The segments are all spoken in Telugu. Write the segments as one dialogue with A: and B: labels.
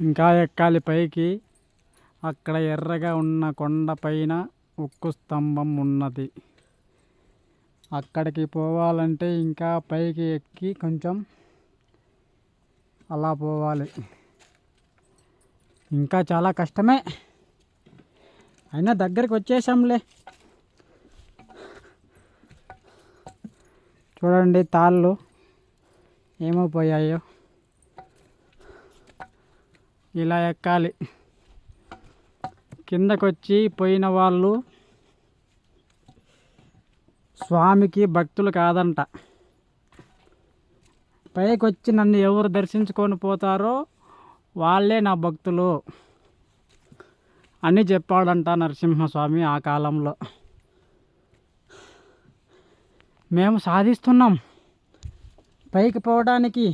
A: ఇంకా ఎక్కాలి పైకి. అక్కడ ఎర్రగా ఉన్న కొండ పైన ఉక్కు స్తంభం ఉన్నది. అక్కడికి పోవాలంటే ఇంకా పైకి ఎక్కి కొంచెం అలా పోవాలి. ఇంకా చాలా కష్టమే, అయినా దగ్గరికి వచ్చేసాంలే. చూడండి తాళ్ళు ఏమైపోయాయో. ఇలా ఎక్కాలి. కిందకొచ్చి పోయిన వాళ్ళు స్వామికి భక్తులు కాదంట. పైకి వచ్చి నన్ను ఎవరు దర్శించుకొని పోతారో వాళ్ళే నా భక్తులు అని చెప్పాడంట నరసింహస్వామి ఆ కాలంలో. మేము సాధిస్తున్నాం పైకి పోవడానికి,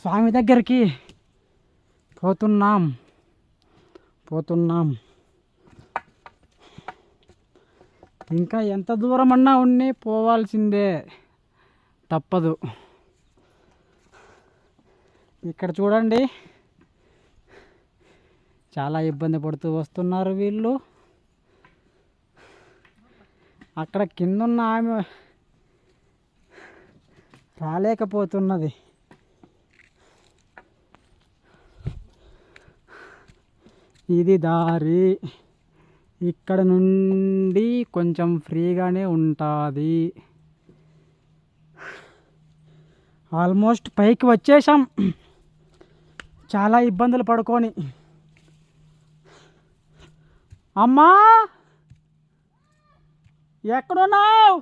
A: స్వామి దగ్గరికి పోతున్నాం. ఇంకా ఎంత దూరం అన్నా ఉన్ని పోవాల్సిందే, తప్పదు. ఇక్కడ చూడండి చాలా ఇబ్బంది పడుతూ వస్తున్నారు వీళ్ళు. అక్కడ కిందున్న ఆమె రాలేకపోతున్నది. ఇది దారి. ఇక్కడ నుండి కొంచెం ఫ్రీగానే ఉంటుంది. ఆల్మోస్ట్ పైకి వచ్చేసాం చాలా ఇబ్బందులు పడుకొని. అమ్మా ఎక్కడున్నావు?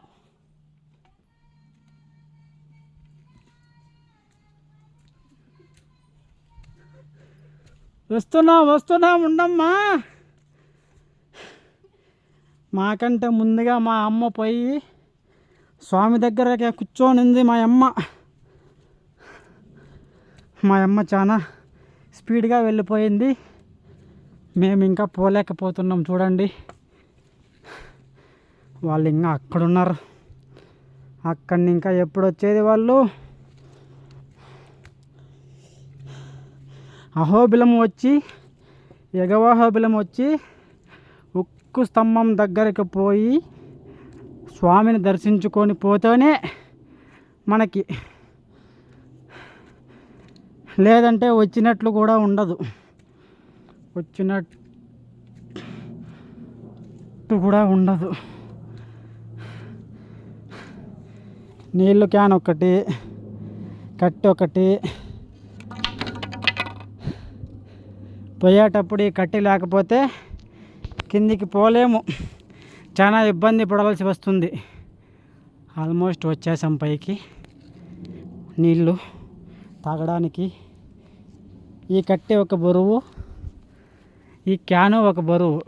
A: వస్తున్నా ఉండమ్మా. మాకంటే ముందుగా మా అమ్మ పోయి స్వామి దగ్గరకే కూర్చొనింది. మా అమ్మ చాలా స్పీడ్గా వెళ్ళిపోయింది. మేము ఇంకా పోలేకపోతున్నాం. చూడండి వాళ్ళు ఇంకా అక్కడున్నారు. అక్కడిని ఇంకా ఎప్పుడు వచ్చేది వాళ్ళు? అహోబిలం వచ్చి ఎగవాహోబిలం వచ్చి ఉక్కు స్తంభం దగ్గరికి పోయి స్వామిని దర్శించుకొని పోతేనే మనకి, లేదంటే వచ్చినట్లు కూడా ఉండదు. నీళ్ళు క్యాన్ ఒకటి, కట్టె ఒకటి. పోయేటప్పుడు ఈ కట్టె లేకపోతే కిందికి పోలేము, చాలా ఇబ్బంది పడాల్సి వస్తుంది. ఆల్మోస్ట్ వచ్చేసాం పైకి. నీళ్ళు తాగడానికి ఈ కట్టె ఒక బరువు, ఈ క్యాను ఒక బరువు.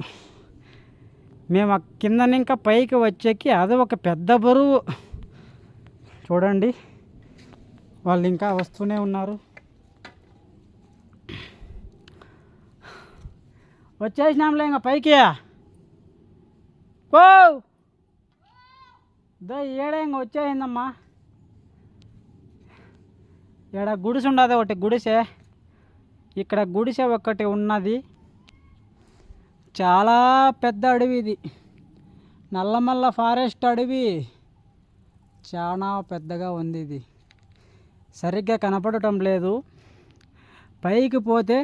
A: మేము కింద ఇంకా పైకి వచ్చేకి అది ఒక పెద్ద బరువు. చూడండి వాళ్ళు ఇంకా వస్తూనే ఉన్నారు. వచ్చేసినాంలే ఇంకా పైకి. ఓ ఏడ ఇంకా వచ్చేసిందమ్మా. ఈడ గుడిసె ఉండదు ఒకటి, గుడిసె. ఇక్కడ గుడిసె ఒకటి ఉన్నది. చాలా పెద్ద అడవి ఇది, నల్లమల్ల ఫారెస్ట్ అడవి. చాలా పెద్దగా ఉంది ఇది, సరిగ్గా కనపడటం లేదు. పైకి పోతే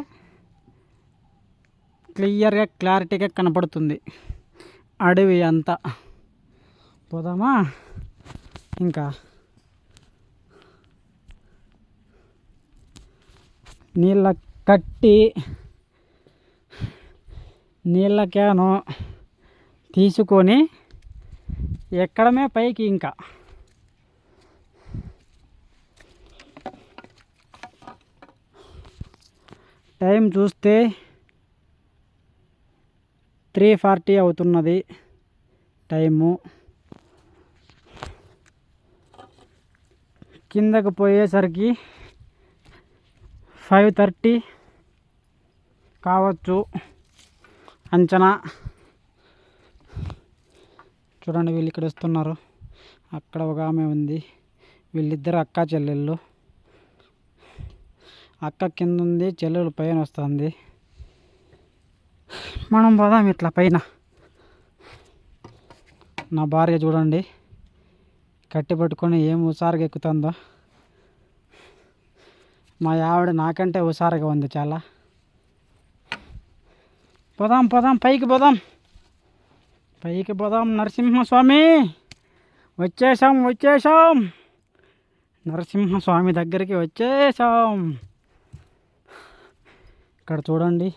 A: క్లియర్గా క్లారిటీగా కనపడుతుంది అడవి అంతా. పోదామా? ఇంకా నీళ్ళ కట్టి నీళ్ళ క్యాను తీసుకొని ఎక్కడమే పైకి. ఇంకా టైం చూస్తే 3:40 అవుతున్నది టైము. కిందకు పోయేసరికి 5:30 కావచ్చు అంచనా. చూడండి వీళ్ళు ఇక్కడ వస్తున్నారు. అక్కడ ఒక ఆమె ఉంది. వీళ్ళిద్దరు అక్కా చెల్లెళ్ళు. అక్క కింద ఉంది, చెల్లెలు పైన వస్తుంది. మనం పోదాం ఇట్లా పైన. నా భార్య చూడండి కట్టి పట్టుకొని ఏం హుషారుగా ఎక్కుతుందో. మా ఆవిడ నాకంటే హుషారుగా ఉంది చాలా. పోదాం పోదాం, పైకి పోదాం, పైకి పోదాం. నరసింహస్వామి వచ్చేసాం. నరసింహస్వామి దగ్గరికి వచ్చేసాం. ఇక్కడ చూడండి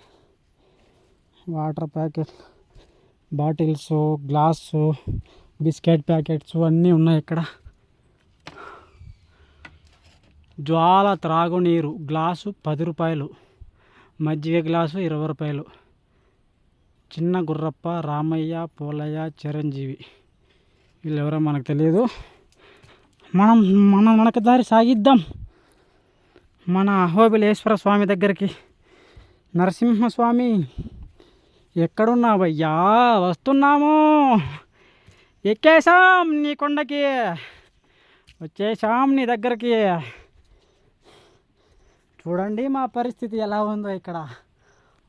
A: water packet, bottles, glass, biscuit packets అన్నీ ఉన్నాయి ఇక్కడ. జ్వాల త్రాగునీరు గ్లాసు 10 రూపాయలు, మజ్జిగ గ్లాసు 20 రూపాయలు. చిన్న గుర్రప్ప, రామయ్య, పోలయ్య, చిరంజీవి వీళ్ళెవరో మనకు తెలియదు. మనకు దారి సాగిద్దాం మన అహోబిలేశ్వర స్వామి దగ్గరికి. నరసింహస్వామి ఎక్కడున్నావయ్యా? వస్తున్నాము, ఎక్కేసాం నీ కొండకి, వచ్చేసాం నీ దగ్గరికి. చూడండి మా పరిస్థితి ఎలా ఉందో ఇక్కడ.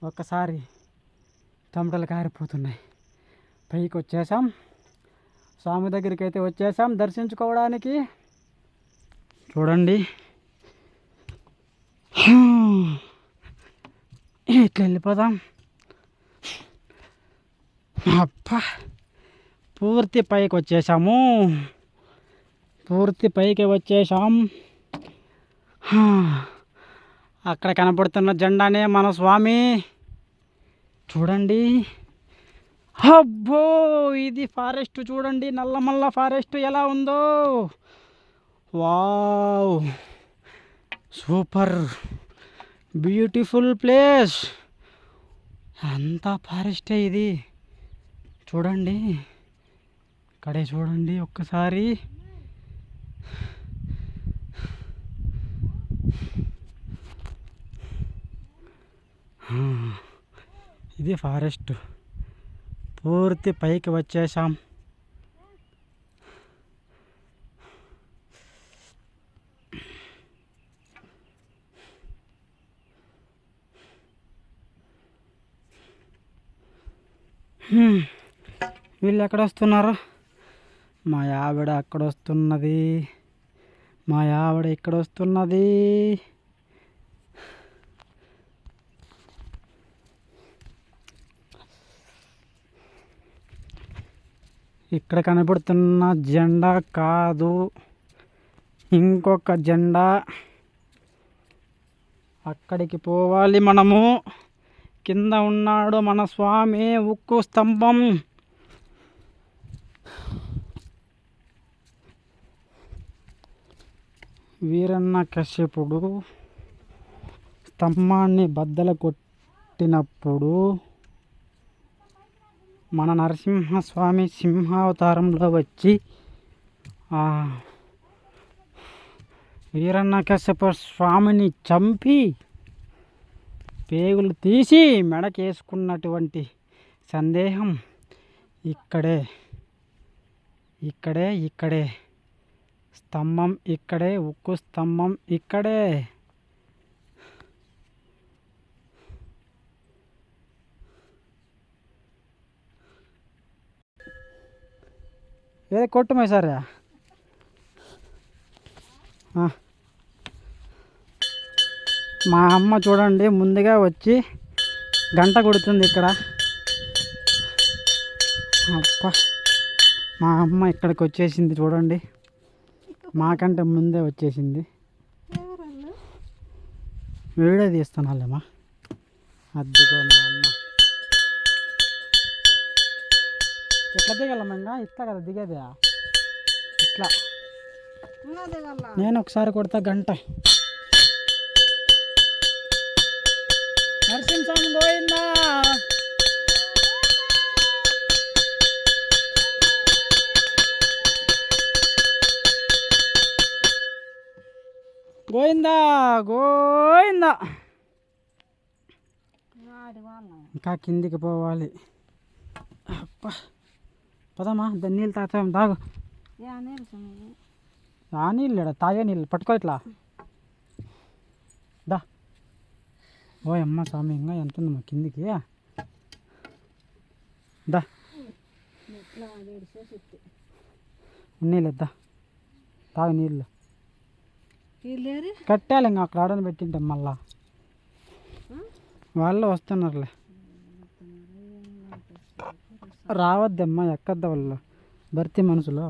A: ఒక్కసారి చెమటలు కారిపోతున్నాయి. పైకి వచ్చేసాం, స్వామి దగ్గరికి అయితే వచ్చేసాం దర్శించుకోవడానికి. చూడండి ఇట్లా వెళ్ళిపోదాం. అబ్బా పూర్తి పైకి వచ్చేసాము, పూర్తి పైకి వచ్చేసాం. అక్కడ కనపడుతున్న జెండానే మన స్వామి. చూడండి, అబ్బో ఇది ఫారెస్ట్ చూడండి, నల్లమల్ల ఫారెస్ట్ ఎలా ఉందో. Wow, super beautiful place. అంతా ఫారెస్టే ఇది. చూడండి ఇక్కడే చూడండి ఒక్కసారి. ఇది ఫారెస్ట్. పూర్తి పైకి వచ్చేసాం. వీళ్ళు ఎక్కడ వస్తున్నారు? మా ఆవిడ అక్కడ వస్తున్నది, మా ఆవిడ ఇక్కడ వస్తున్నది. ఇక్కడ కనబడుతున్న జెండా కాదు, ఇంకొక జెండా. అక్కడికి పోవాలి మనము. కింద ఉన్నాడు మన స్వామి, ఉక్కు స్తంభం. వీరన్నకశ్యపుడు స్తంభాన్ని బద్దలు కొట్టినప్పుడు మన నరసింహస్వామి సింహావతారంలో వచ్చి వీరన్నకశ్యప స్వామిని చంపి పేగులు తీసి మెడకేసుకున్నటువంటి సందేహం ఇక్కడే. స్తంభం ఇక్కడే, ఉక్కు స్తంభం ఇక్కడే. ఏదో కొట్టుమే సరే. మా అమ్మ చూడండి ముందుగా వచ్చి గంట కొడుతుంది ఇక్కడ. అప్ప మా అమ్మ ఇక్కడికి వచ్చేసింది చూడండి, మాకంటే ముందే వచ్చేసింది. వీడియో తీస్తున్నాలేమ్మా. అద్దుకో మా అమ్మ. ఎట్లా దిగలమ్మా? ఇంకా ఇట్లా కదా దిగేది, ఇట్లా. నేను ఒకసారి కొడతా గంట. నరసింహస్వామి గోవిందా, గోవిందా గోవిందా. ఇంకా కిందికి పోవాలి. అబ్బా పదమ్మా, దాన్ని నీళ్ళు తాగుతాం. తాగు. ఆ నీళ్ళు తాగే నీళ్ళు పట్టుకో ఇట్లా. దా ఓ అమ్మ స్వామి ఇంకా ఎంత ఉంది మా కిందికి దా నీళ్ళద్దా తాగు నీళ్ళు కట్టాలి ఇంకా అక్కడ ఆడని పెట్టింటాం మళ్ళా వాళ్ళు వస్తున్నారులే రావద్దమ్మా ఎక్కద్దా వాళ్ళు భర్తీ మనుషులు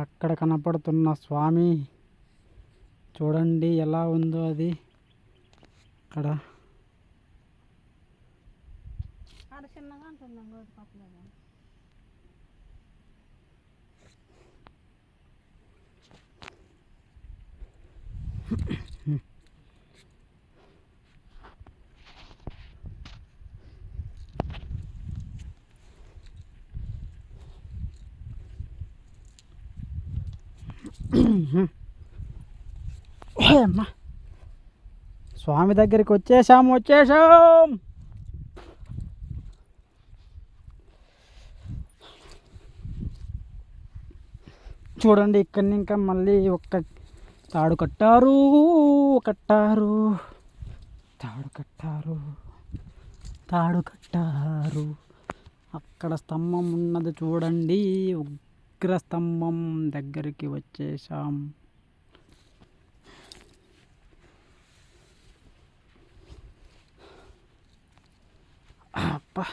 A: అక్కడ కనపడుతున్న స్వామి చూడండి ఎలా ఉందో అది అక్కడ అమ్మా స్వామి దగ్గరికి వచ్చేసాం చూడండి ఇక్కడిని ఇంకా మళ్ళీ ఒక్క తాడు కట్టారు తాడు కట్టారు అక్కడ స్తంభం ఉన్నది చూడండి ఉగ్ర స్తంభం దగ్గరికి వచ్చేసాం అప్ప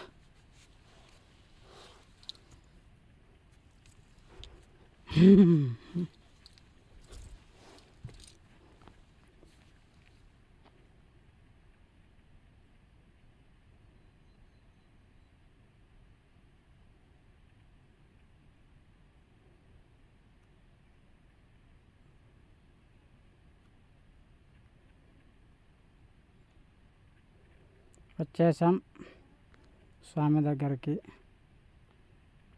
A: వచ్చేసాం స్వామి దగ్గరికి